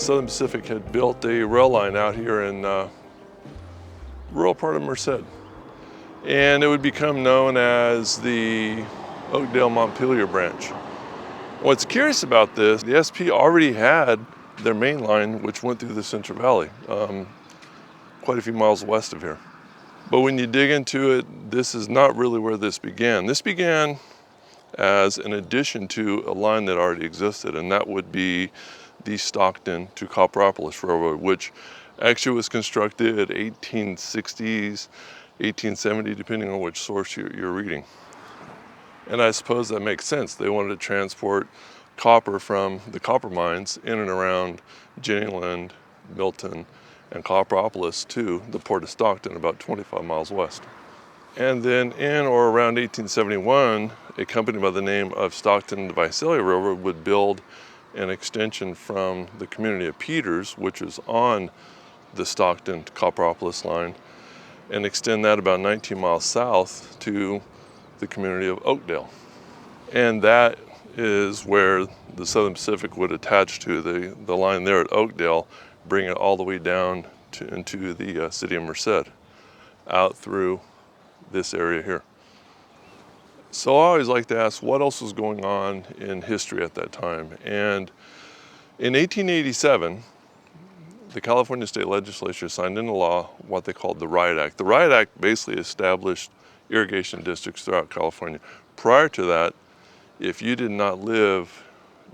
Southern Pacific had built a rail line out here in rural part of Merced. And it would become known as the Oakdale Montpelier branch. What's curious about this, the SP already had their main line, which went through the Central Valley, quite a few miles west of here. But when you dig into it, this is not really where this began. This began as an addition to a line that already existed, and that would be the Stockton to Copperopolis Railroad, which actually was constructed 1860s, 1870, depending on which source you're reading. And I suppose that makes sense. They wanted to transport copper from the copper mines in and around Jennyland, Milton, and Copperopolis to the port of Stockton, about 25 miles west. And then in or around 1871, a company by the name of Stockton and Visalia Railroad would build an extension from the community of Peters, which is on the Stockton to Copperopolis line, and extend that about 19 miles south to the community of Oakdale. And that is where the Southern Pacific would attach to the line there at Oakdale, bring it all the way down into the city of Merced, out through this area here. So I always like to ask what else was going on in history at that time. And in 1887, the California State Legislature signed into law what they called the Riot Act. The Riot Act basically established irrigation districts throughout California. Prior to that, if you did not live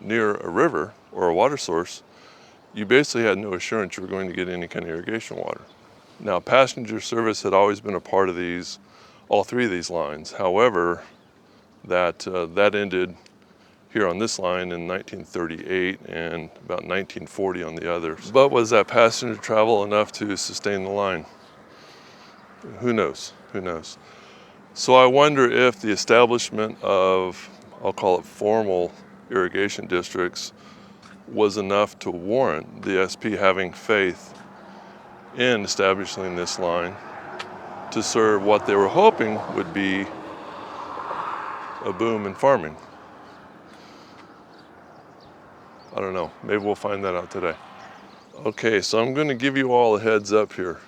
near a river or a water source, you basically had no assurance you were going to get any kind of irrigation water. Now, passenger service had always been a part of these, all three of these lines. However, that ended here on this line in 1938 and about 1940 on the others. But was that passenger travel enough to sustain the line? Who knows? Who knows? So I wonder if the establishment of, I'll call it formal irrigation districts, was enough to warrant the SP having faith in establishing this line to serve what they were hoping would be a boom in farming. I don't know, maybe we'll find that out today. Okay, so I'm going to give you all a heads up here.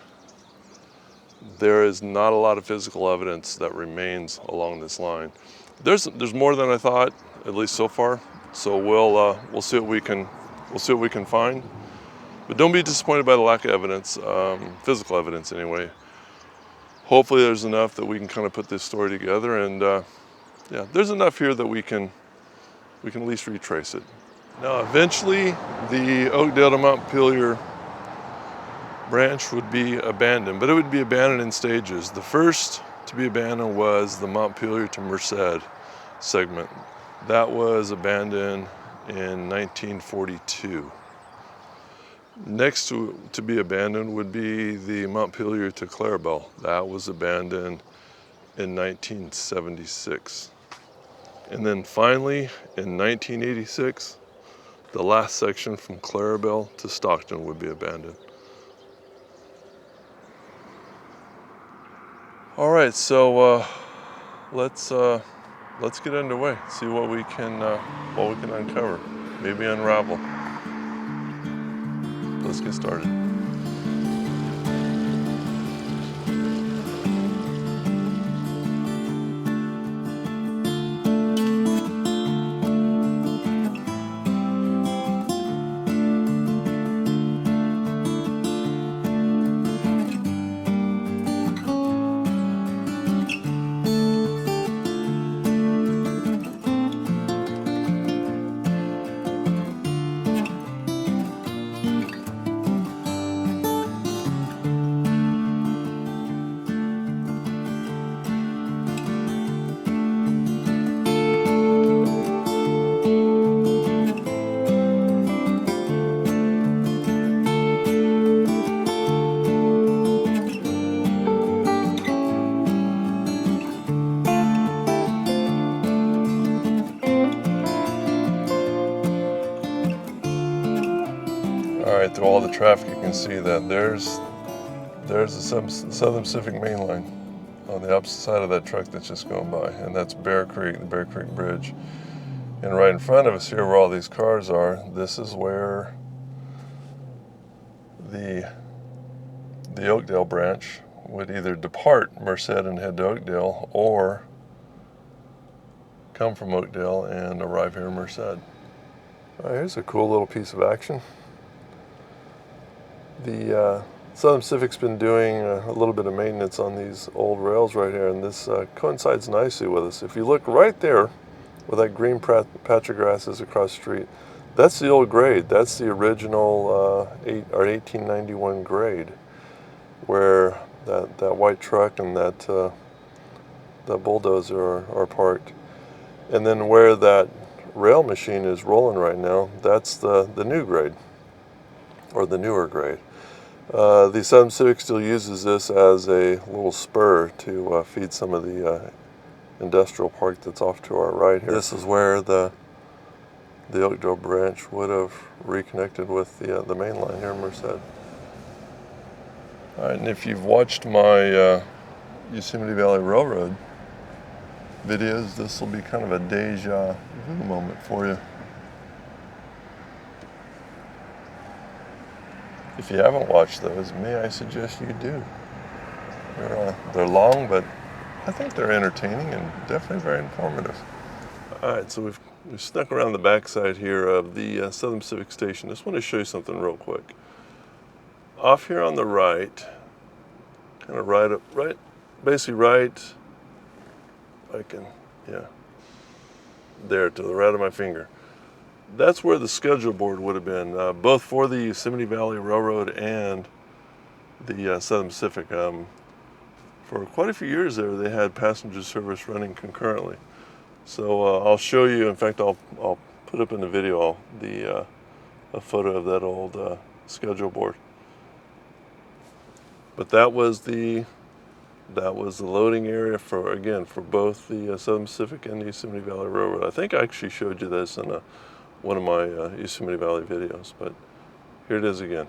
There is not a lot of physical evidence that remains along this line. There's more than I thought, at least so far. So we'll see what we can find. But don't be disappointed by the lack of evidence, physical evidence anyway. Hopefully there's enough that we can kind of put this story together, and yeah, there's enough here that we can at least retrace it. Now, eventually, the Oakdale to Montpelier branch would be abandoned, but it would be abandoned in stages. The first to be abandoned was the Montpelier to Merced segment. That was abandoned in 1942. Next to be abandoned would be the Montpelier to Claribel. That was abandoned in 1976. And then finally, in 1986, the last section from Claribel to Stockton would be abandoned. All right, so let's get underway. See what we can uncover, maybe unravel. Let's get started. Through all the traffic, you can see that there's the Southern Pacific main line on the opposite side of that truck that's just going by, and that's Bear Creek, the Bear Creek Bridge. And right in front of us here, where all these cars are, this is where the Oakdale branch would either depart Merced and head to Oakdale, or come from Oakdale and arrive here in Merced. All right, here's a cool little piece of action. The Southern Pacific's been doing a little bit of maintenance on these old rails right here, and this coincides nicely with us. If you look right there, where that green patch of grass is across the street, that's the old grade. That's the original 1891 grade, where that white truck and that bulldozer are parked. And then where that rail machine is rolling right now, that's the new grade, or the newer grade. The Southern Pacific still uses this as a little spur to feed some of the industrial park that's off to our right here. This is where the Oakdale branch would have reconnected with the main line here in Merced. All right, and if you've watched my Yosemite Valley Railroad videos, this will be kind of a deja vu moment for you. If you haven't watched those, may I suggest you do. They're long, but I think they're entertaining and definitely very informative. All right, so we've snuck around the backside here of the Southern Pacific Station. Just want to show you something real quick. Off here on the right, kind of basically right, there to the right of my finger. That's where the schedule board would have been, both for the Yosemite Valley Railroad and the Southern Pacific. For quite a few years there, they had passenger service running concurrently. So I'll show you. In fact, I'll put up in the video a photo of that old schedule board. But that was the loading area for both the Southern Pacific and the Yosemite Valley Railroad. I think I actually showed you this in one of my Yosemite Valley videos, but here it is again.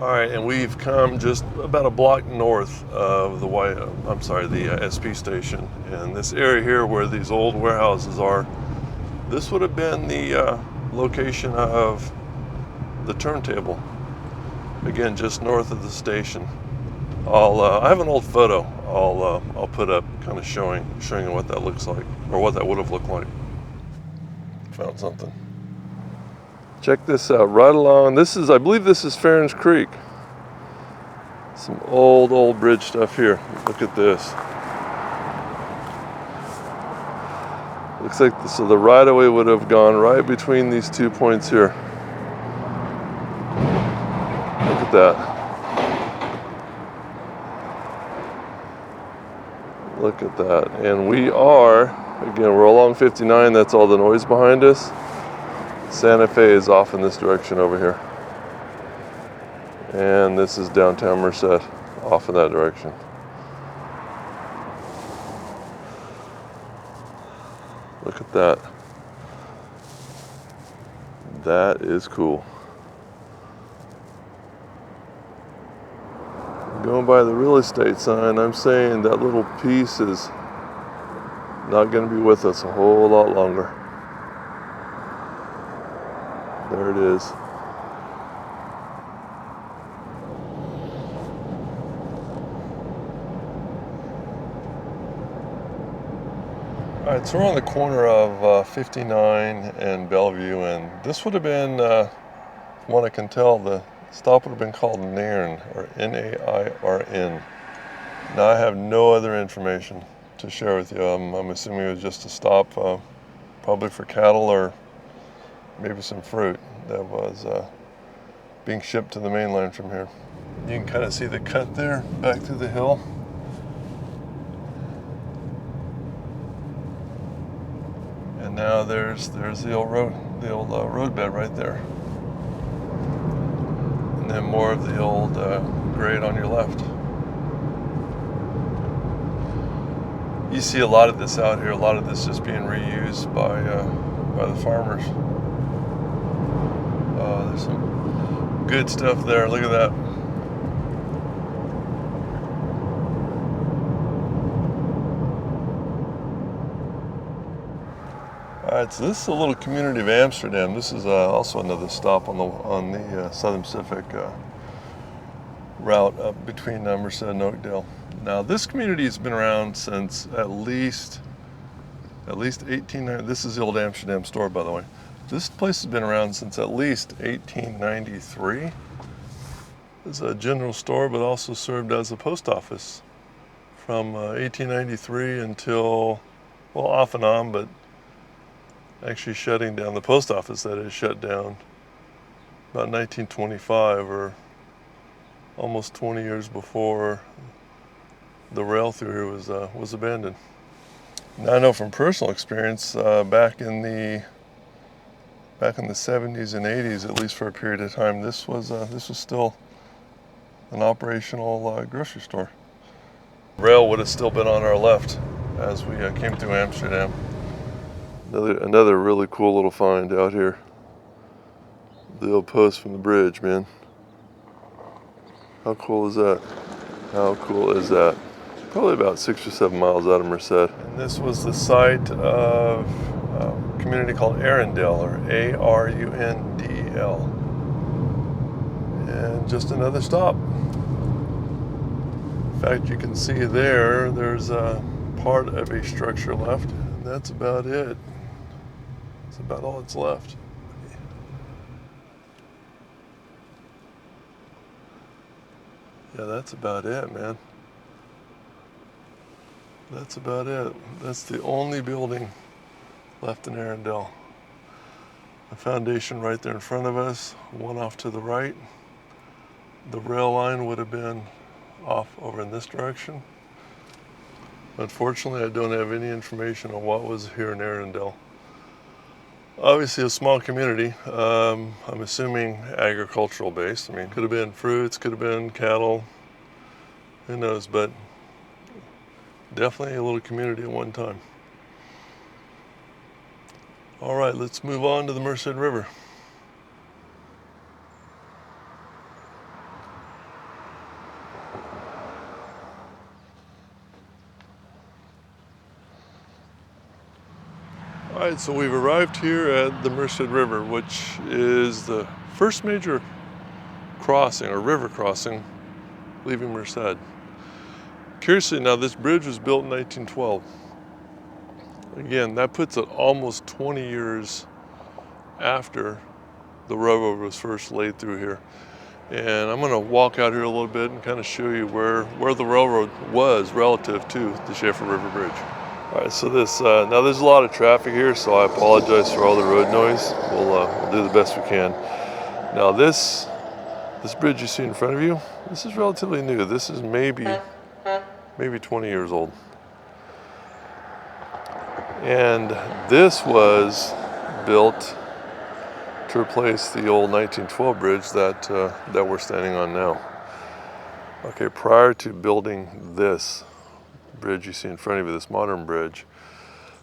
All right, and we've come just about a block north of the SP station, and this area here where these old warehouses are, this would have been the location of the turntable. Again, just north of the station. I have an old photo I'll put up, kind of showing you what that looks like, or what that would have looked like. Found something. Check this out, right along, I believe this is Farron's Creek. Some old bridge stuff here. Look at this. Looks like the right-of-way would have gone right between these 2 points here. Look at that. Look at that. And we're along 59, that's all the noise behind us. Santa Fe is off in this direction over here. And this is downtown Merced, off in that direction. Look at that. That is cool. Going by the real estate sign, I'm saying that little piece is not going to be with us a whole lot longer. There it is. All right, so we're on the corner of 59 and Bellevue, and this would have been, from what I can tell, the stop would have been called Nairn, or Nairn. Now I have no other information to share with you. I'm assuming it was just a stop, probably for cattle or maybe some fruit that was being shipped to the main line from here. You can kind of see the cut there back through the hill. And now there's the old road bed right there. And then more of the old grade on your left. You see a lot of this out here, a lot of this just being reused by the farmers. There's some good stuff there, look at that. right, so this is a little community of Amsterdam. This is also another stop on the Southern Pacific route up between Merced and Oakdale. Now, this community has been around since at least 1890. This is the old Amsterdam store, by the way. This place has been around since at least 1893. It's a general store, but also served as a post office from 1893 until, well, off and on, but actually shutting down. The post office, that is, shut down about 1925, or almost 20 years before the rail through here was abandoned. Now, I know from personal experience, back in the 70s and 80s, at least for a period of time, this was still an operational grocery store. Rail would have still been on our left as we came through Amsterdam. Another really cool little find out here. The old post from the bridge, man. How cool is that? How cool is that? Probably about 6 or 7 miles out of Merced. And this was the site of a community called Arundel, or Arundel. And just another stop. In fact, you can see there's a part of a structure left, and that's about it. That's about all that's left. Yeah, that's about it, man. That's about it. That's the only building left in Arundel. A foundation right there in front of us, one off to the right. The rail line would have been off over in this direction. Unfortunately, I don't have any information on what was here in Arundel. Obviously a small community. I'm assuming agricultural based. I mean, could have been fruits, could have been cattle, who knows, but definitely a little community at one time. All right, let's move on to the Merced River. All right, so we've arrived here at the Merced River, which is the first major crossing or river crossing leaving Merced. Curiously, now this bridge was built in 1912. Again, that puts it almost 20 years after the railroad was first laid through here. And I'm gonna walk out here a little bit and kind of show you where the railroad was relative to the Schaefer River Bridge. All right, so now there's a lot of traffic here, so I apologize for all the road noise. We'll do the best we can. Now this bridge you see in front of you, this is relatively new. This is maybe 20 years old. And this was built to replace the old 1912 bridge that we're standing on now. Okay, prior to building this bridge you see in front of you, this modern bridge,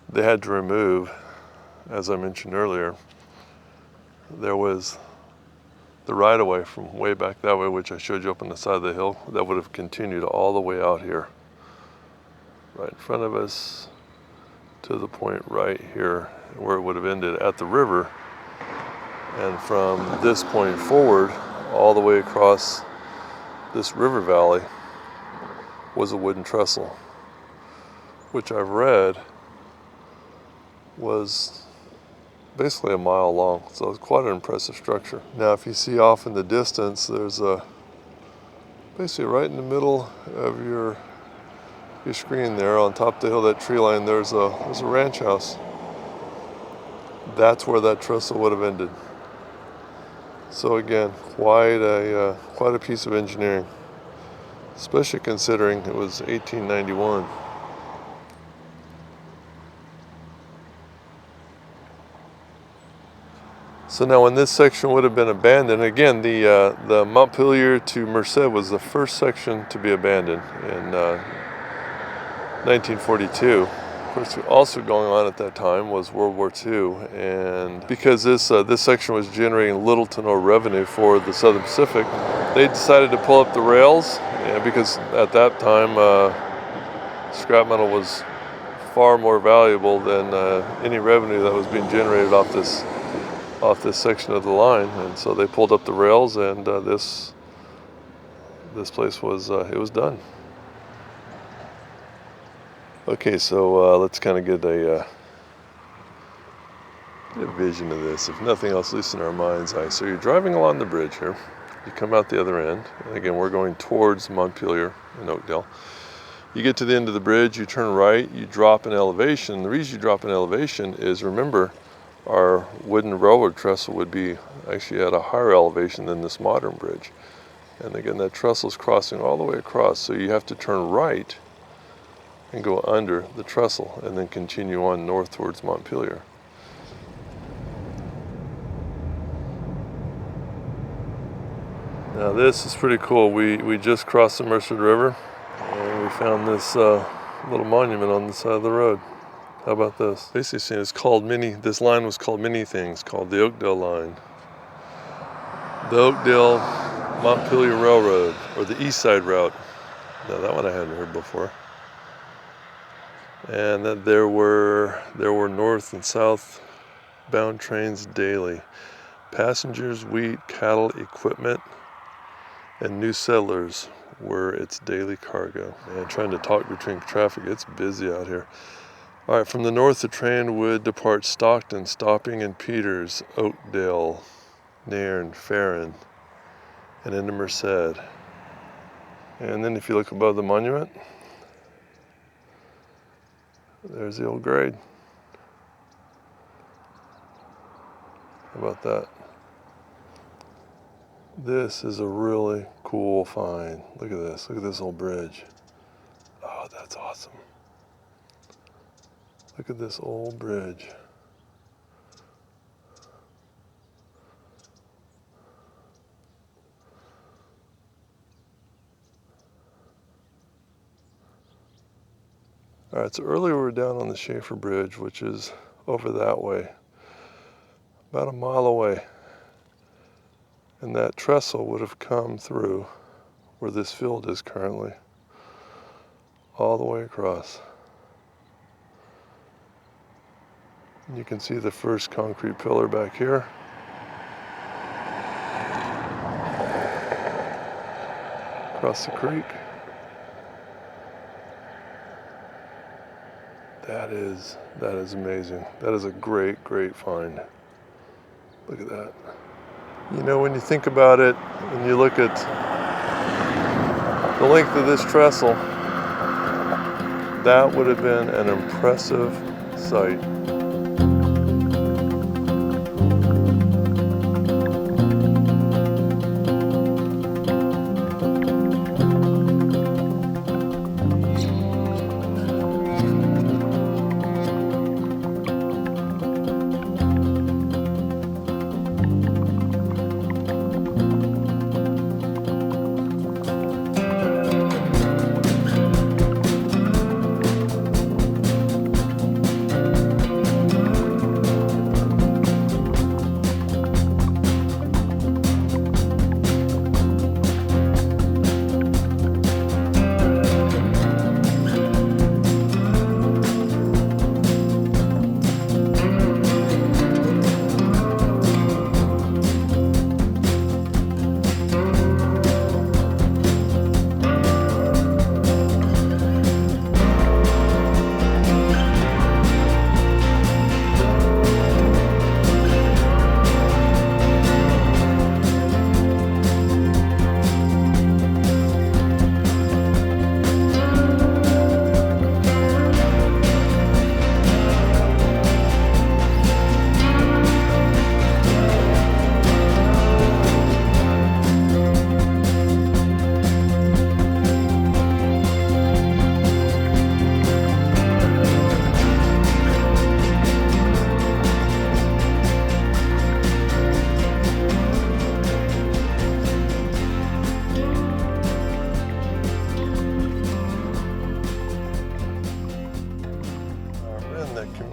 they had to remove, as I mentioned earlier, there was the right-of-way from way back that way, which I showed you up on the side of the hill, that would have continued all the way out here, right in front of us, to the point right here where it would have ended at the river. And from this point forward, all the way across this river valley was a wooden trestle, which I've read was basically a mile long. So it's quite an impressive structure. Now, if you see off in the distance, there's basically right in the middle of your screen there, on top of the hill, that tree line, there's a ranch house. That's where that trestle would have ended. So again, quite a piece of engineering, especially considering it was 1891. So now when this section would have been abandoned, again, the Montpelier to Merced was the first section to be abandoned in 1942. Of course, also going on at that time was World War II, and because this section was generating little to no revenue for the Southern Pacific, they decided to pull up the rails, because at that time scrap metal was far more valuable than any revenue that was being generated off this section of the line. And so they pulled up the rails, and this place was it was done. Okay, so let's kind of get a vision of this. If nothing else, at least in our mind's eye. So you're driving along the bridge here. You come out the other end. And again, we're going towards Montpelier in Oakdale. You get to the end of the bridge, you turn right, you drop in elevation. The reason you drop in elevation is, remember, our wooden railroad trestle would be actually at a higher elevation than this modern bridge. And again, that trestle is crossing all the way across, so you have to turn right and go under the trestle and then continue on north towards Montpelier. Now this is pretty cool. We just crossed the Merced River, and we found this little monument on the side of the road. How about this? Basically saying it's called this line was called many things, called the Oakdale line. The Oakdale Montpelier Railroad, or the East Side Route. Now that one I hadn't heard before. And that there were north and south bound trains daily. Passengers, wheat, cattle, equipment, and new settlers were its daily cargo. And trying to talk between traffic, it's busy out here. All right, from the north, the train would depart Stockton, stopping in Peters, Oakdale, Nairn, Farmington, and into Merced. And then if you look above the monument, there's the old grade. How about that? This is a really cool find. Look at this. Look at this old bridge. Oh, that's awesome. Look at this old bridge. All right, so earlier we were down on the Schaefer Bridge, which is over that way, about a mile away. And that trestle would have come through where this field is currently, all the way across. And you can see the first concrete pillar back here. Across the creek. That is amazing. That is a great, great find. Look at that. You know, when you think about it, and you look at the length of this trestle, that would have been an impressive sight.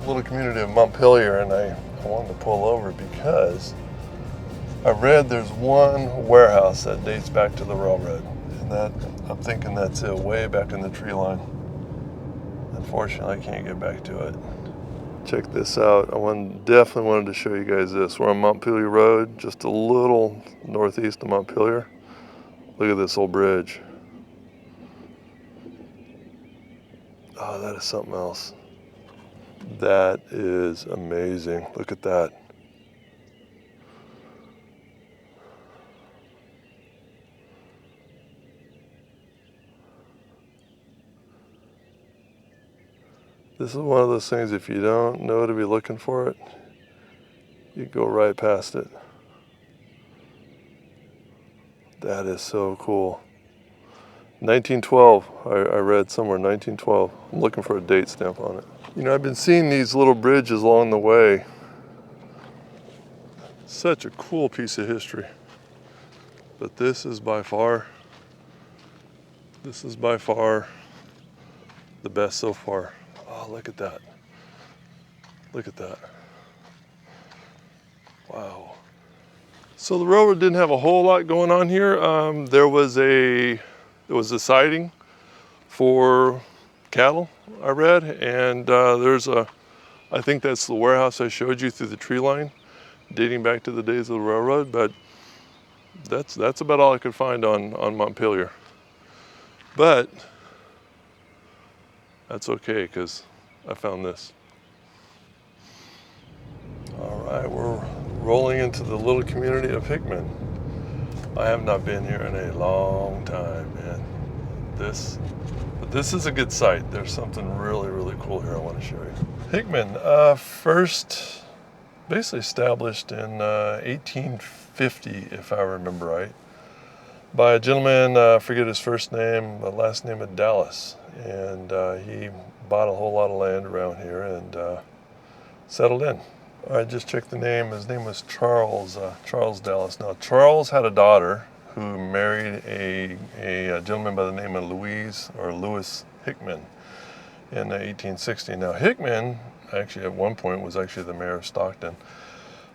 Little community of Montpelier, and I wanted to pull over because I read there's one warehouse that dates back to the railroad, and that I'm thinking that's it, way back in the tree line. Unfortunately, I can't get back to it. Check this out. Definitely wanted to show you guys this. We're on Montpelier Road, just a little northeast of Montpelier. Look at this old bridge. Oh, that is something else. That is amazing. Look at that. This is one of those things, if you don't know to be looking for it, you go right past it. That is so cool. 1912, I read somewhere 1912. I'm looking for a date stamp on it. You know, I've been seeing these little bridges along the way. Such a cool piece of history. But this is by far the best so far. Oh, look at that. Look at that. Wow. So the railroad didn't have a whole lot going on here. There was a siding for cattle, I read, and I think that's the warehouse I showed you through the tree line, dating back to the days of the railroad, but that's about all I could find on Montpelier. But that's okay, because I found this. All right, we're rolling into the little community of Hickman. I have not been here in a long time, man. But this is a good site. There's something really, really cool here I want to show you. Hickman, first basically established in 1850, if I remember right, by a gentleman, I forget his first name, the last name of Dallas. And he bought a whole lot of land around here and settled in. I just checked the name. His name was Charles Dallas. Now, Charles had a daughter who married a gentleman by the name of Louis Hickman in 1860. Now, Hickman, actually at one point, was actually the mayor of Stockton.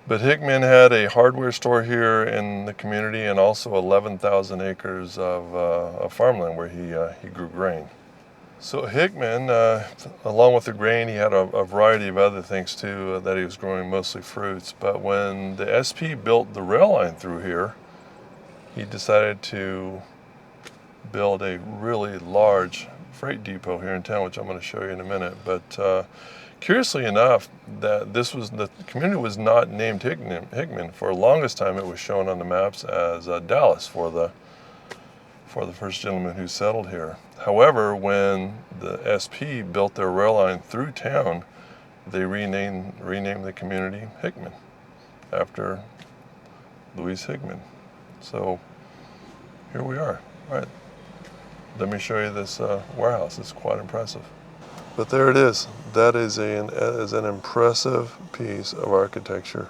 But Hickman had a hardware store here in the community and also 11,000 acres of farmland where he grew grain. So Hickman, along with the grain, he had a variety of other things too that he was growing, mostly fruits. But when the SP built the rail line through here, he decided to build a really large freight depot here in town, which I'm going to show you in a minute. But curiously enough, the community was not named Hickman. For the longest time, it was shown on the maps as Dallas for the first gentleman who settled here. However, when the SP built their rail line through town, they renamed the community Hickman after Louis Hickman. So here we are. All right, let me show you this warehouse. It's quite impressive. But there it is. That is an impressive piece of architecture.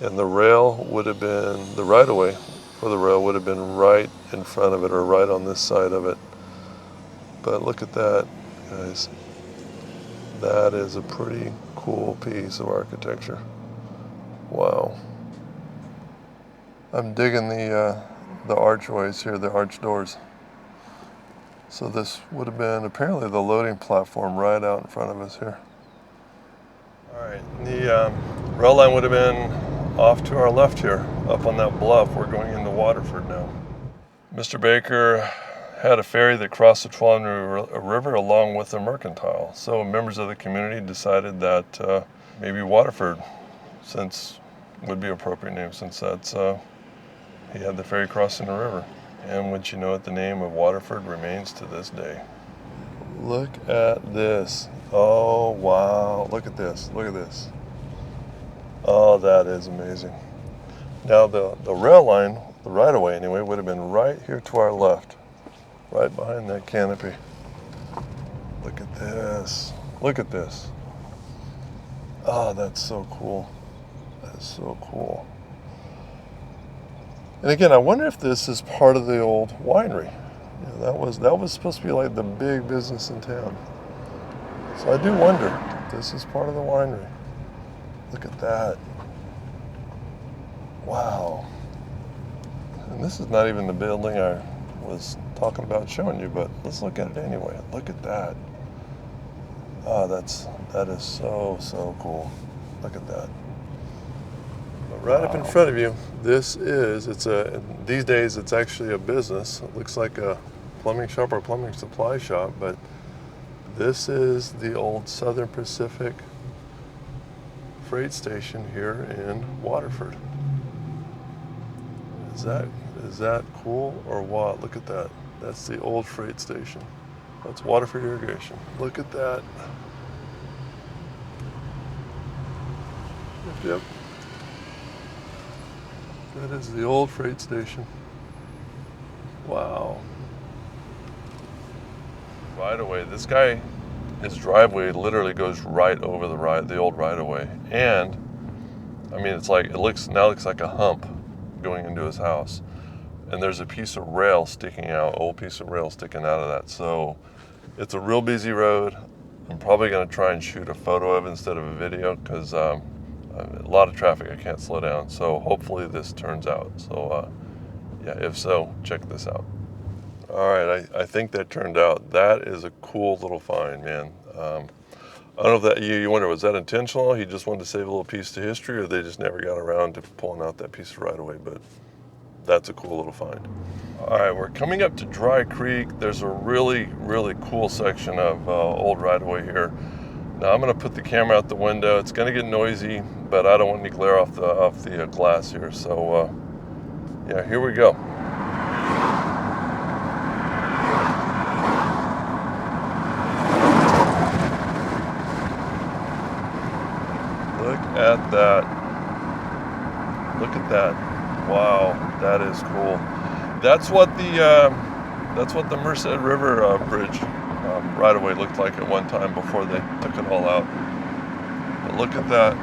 And the rail would have been, the right-of-way for the rail would have been right in front of it or right on this side of it. But look at that, guys. That is a pretty cool piece of architecture. Wow. I'm digging the archways here, the arch doors. So this would have been apparently the loading platform right out in front of us here. All right, the rail line would have been off to our left here, up on that bluff. We're going into Waterford now. Mr. Baker had a ferry that crossed the Tuolumne River along with the mercantile. So members of the community decided that maybe Waterford would be an appropriate name, since that's he had the ferry crossing the river. And wouldn't you know it, the name of Waterford remains to this day. Look at this. Oh, wow. Look at this. Look at this. Oh, that is amazing. Now, the rail line, the right-of-way anyway, would have been right here to our left, right behind that canopy. Look at this. Look at this. Oh, that's so cool. That's so cool. And again, I wonder if this is part of the old winery. You know, that was supposed to be like the big business in town. So I do wonder if this is part of the winery. Look at that. Wow. And this is not even the building I was talking about showing you, but let's look at it anyway. Look at that. Oh, that is so cool. Look at that. But right up in front of you, these days it's actually a business. It looks like a plumbing shop or plumbing supply shop, but this is the old Southern Pacific freight station here in Waterford. Is that cool or what? Look at that. That's the old freight station. That's Waterford Irrigation. Look at that. Yep. That is the old freight station. Wow. Right away. This guy, his driveway literally goes right over the old right of way. And I mean, it looks like a hump going into his house. And there's a piece of rail sticking out, old piece of rail sticking out of that. So it's a real busy road. I'm probably going to try and shoot a photo of it instead of a video because a lot of traffic, I can't slow down. So hopefully this turns out. So yeah, if so, check this out. All right, I think that turned out. That is a cool little find, man. I don't know if that, you wonder, was that intentional? He just wanted to save a little piece to history, or they just never got around to pulling out that piece of right away, but that's a cool little find. All right, we're coming up to Dry Creek. There's a really, really cool section of old right away here. Now I'm gonna put the camera out the window. It's gonna get noisy, but I don't want any glare off the glass here. So yeah, here we go. Look at that. Look at that. Wow, that is cool. That's what the Merced River bridge right away looked like at one time before they took it all out. But look at that.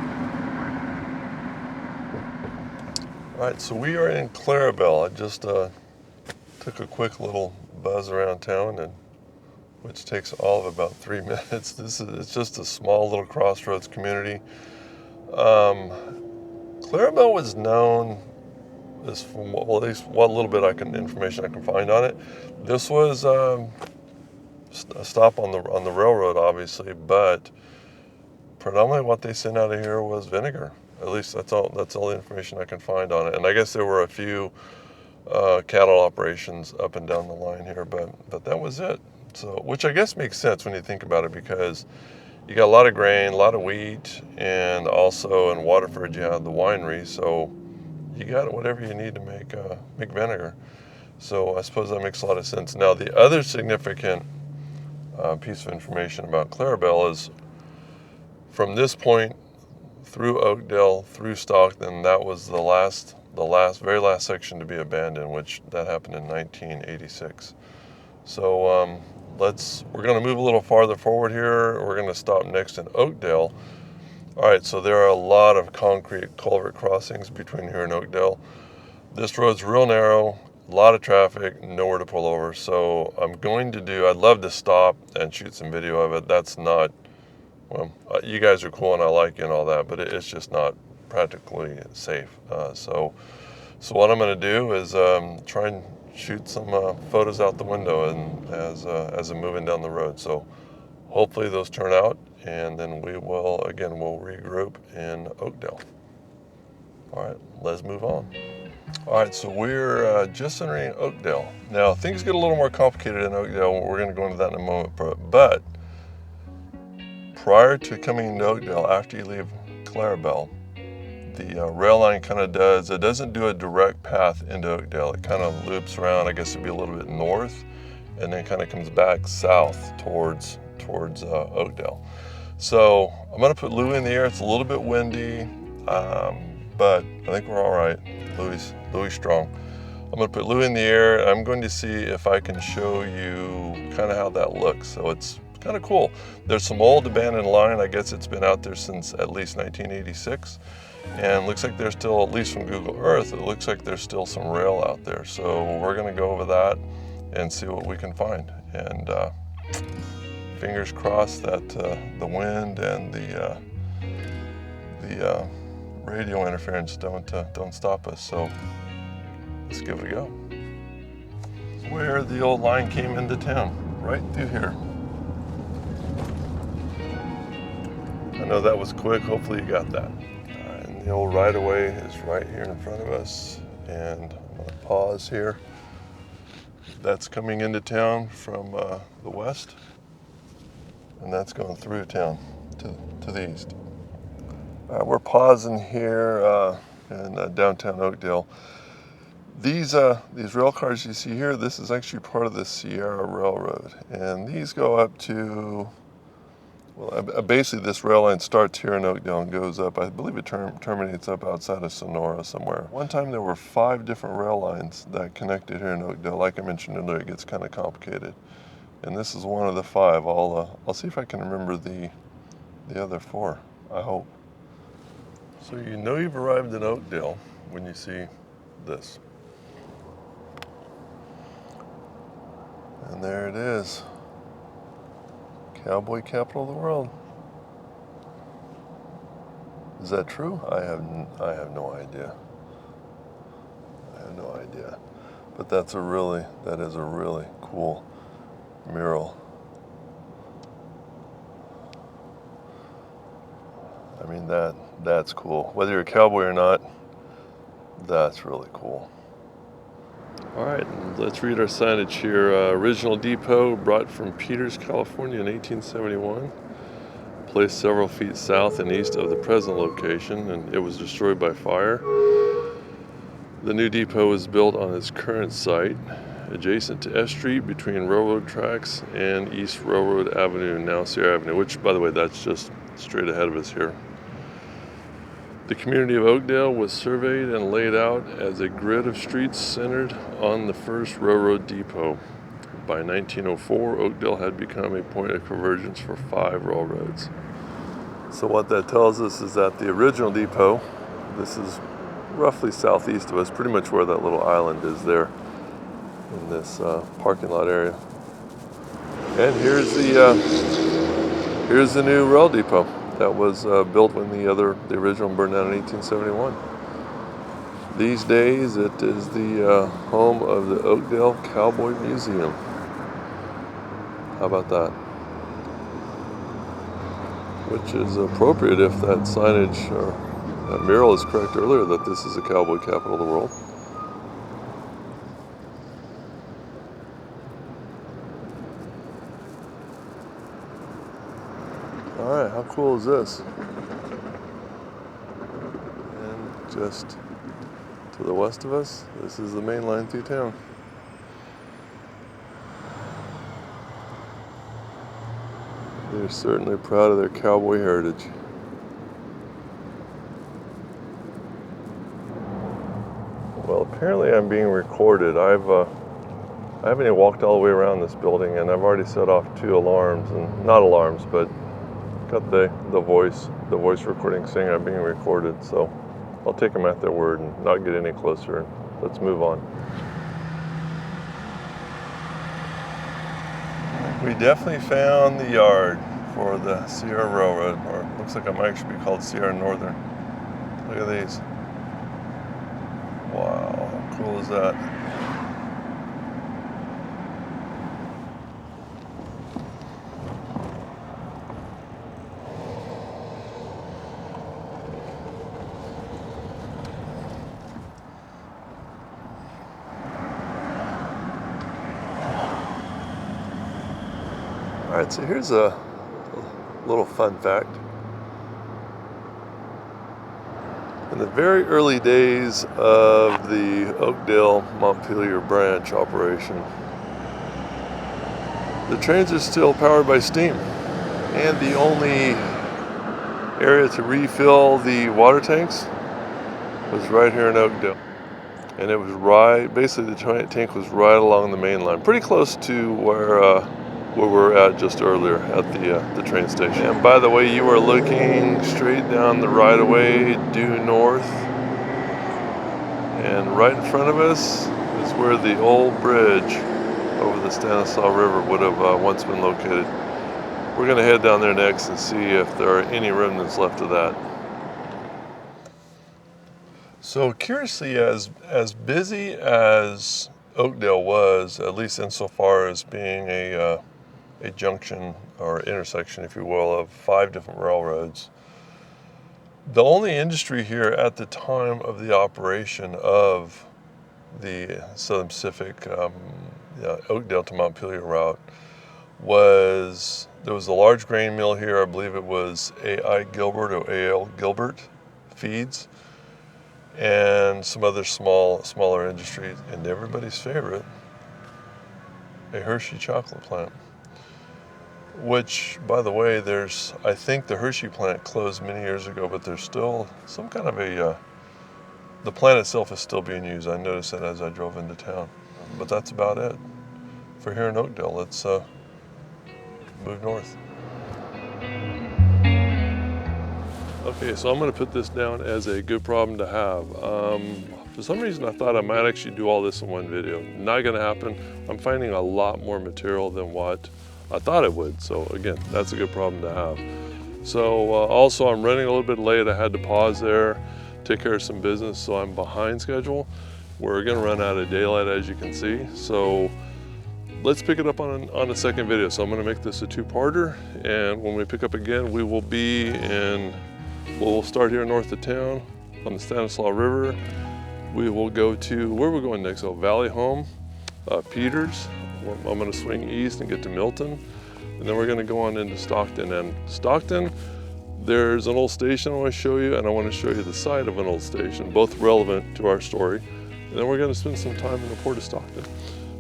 All right, so we are in Claribel. I just took a quick little buzz around town, which takes all of about 3 minutes. It's just a small little crossroads community. Claribel was known as, from at least what little bit information I can find on it. This was a stop on the railroad, obviously, but predominantly what they sent out of here was vinegar. At least that's all the information I can find on it. And I guess there were a few cattle operations up and down the line here, but that was it. So, which I guess makes sense when you think about it, because you got a lot of grain, a lot of wheat, and also in Waterford you have the winery, so you got whatever you need to make vinegar. So I suppose that makes a lot of sense. Now the other significant piece of information about Claribel is from this point through Oakdale, through Stockton, that was the very last section to be abandoned, which that happened in 1986. So we're going to move a little farther forward here. We're going to stop next in Oakdale. All right, so there are a lot of concrete culvert crossings between here and Oakdale. This road's real narrow, a lot of traffic, nowhere to pull over. So I'd love to stop and shoot some video of it. That's not, well, you guys are cool and I like you and all that, but it's just not practically safe. So what I'm going to do is try and shoot some photos out the window and as I'm moving down the road. So hopefully those turn out, and then we'll regroup in Oakdale. All right, let's move on. All right, so we're just entering Oakdale. Now things get a little more complicated in Oakdale. We're going to go into that in a moment, but prior to coming into Oakdale, after you leave Claribel, the rail line it doesn't do a direct path into Oakdale. It kind of loops around, I guess it'd be a little bit north, and then kind of comes back south towards Oakdale. So I'm gonna put Louis in the air. It's a little bit windy, but I think we're all right. Louis strong. I'm gonna put Louis in the air. I'm going to see if I can show you kind of how that looks. So it's kind of cool. There's some old abandoned line. I guess it's been out there since at least 1986. And looks like there's still, at least from Google Earth, it looks like there's still some rail out there. So we're gonna go over that and see what we can find. And fingers crossed that the wind and the radio interference don't stop us. So let's give it a go. Where the old line came into town, right through here. I know that was quick. Hopefully you got that. All right, and the old right-of-way is right here in front of us. And I'm going to pause here. That's coming into town from the west. And that's going through town to the east. We're pausing here in downtown Oakdale. These rail cars you see here, this is actually part of the Sierra Railroad. And these go up to, well, basically this rail line starts here in Oakdale and goes up, I believe it terminates up outside of Sonora somewhere. One time there were 5 different rail lines that connected here in Oakdale. Like I mentioned earlier, it gets kind of complicated. And this is one of the 5. I'll see if I can remember the other 4, I hope. So you know you've arrived in Oakdale when you see this. And there it is. Cowboy capital of the world. Is that true? I have no idea. I have no idea. But that is a really cool mural. I mean, that's cool. Whether you're a cowboy or not, that's really cool. All right, let's read our signage here. Original depot brought from Peters, California in 1871. Placed several feet south and east of the present location, and it was destroyed by fire. The new depot was built on its current site, adjacent to S Street between railroad tracks and East Railroad Avenue, now Sierra Avenue, which, by the way, that's just straight ahead of us here. The community of Oakdale was surveyed and laid out as a grid of streets centered on the first railroad depot. By 1904, Oakdale had become a point of convergence for 5 railroads. So what that tells us is that the original depot, this is roughly southeast of us, pretty much where that little island is there in this parking lot area. And here's the new rail depot that was built when the original burned down in 1871. These days, it is the home of the Oakdale Cowboy Museum. How about that? Which is appropriate if that signage or that mural is correct earlier, that this is the cowboy capital of the world. All right, how cool is this? And just to the west of us, this is the main line through town. They're certainly proud of their cowboy heritage. Well, apparently I'm being recorded. I haven't even walked all the way around this building, and I've already set off 2 alarms, and not alarms, but got the voice recording saying I'm being recorded. So I'll take them at their word and not get any closer. Let's move on. We definitely found the yard for the Sierra Railroad, or it looks like it might actually be called Sierra Northern. Look at these. Wow, how cool is that? All right, so here's a little fun fact. In the very early days of the Oakdale Montpelier branch operation, the trains are still powered by steam, and the only area to refill the water tanks was right here in Oakdale. And it was basically the tank was right along the main line, pretty close to where we were at just earlier at the train station. And by the way, you are looking straight down the right-of-way due north, and right in front of us is where the old bridge over the Stanislaus River would have once been located. We're going to head down there next and see if there are any remnants left of that. So curiously, as busy as Oakdale was, at least insofar as being a a junction or intersection, if you will, of 5 different railroads. The only industry here at the time of the operation of the Southern Pacific Oakdale to Montpelier route was, there was a large grain mill here. I believe it was A.I. Gilbert or A.L. Gilbert Feeds, and some other smaller industries, and everybody's favorite, a Hershey chocolate plant. Which, by the way, I think the Hershey plant closed many years ago, but there's still some kind of the plant itself is still being used. I noticed that as I drove into town. But that's about it for here in Oakdale. Let's move north. Okay, so I'm going to put this down as a good problem to have. For some reason, I thought I might actually do all this in one video. Not going to happen. I'm finding a lot more material than what I thought it would. So again, that's a good problem to have. So also, I'm running a little bit late. I had to pause there, take care of some business, so I'm behind schedule. We're going to run out of daylight, as you can see. So let's pick it up on a second video. So I'm going to make this a 2-parter, and when we pick up again, we will be we'll start here north of town on the Stanislaus River. We will go to, where are we going next? Oh, Valley Home, Peters. I'm going to swing east and get to Milton, and then we're going to go on into Stockton. And Stockton, there's an old station I want to show you, and I want to show you the site of an old station, both relevant to our story. And then we're going to spend some time in the port of Stockton.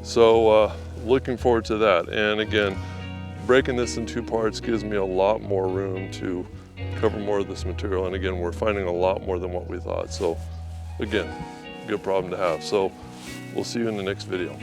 So looking forward to that. And again, breaking this in 2 parts gives me a lot more room to cover more of this material. And again, we're finding a lot more than what we thought. So again, good problem to have. So we'll see you in the next video.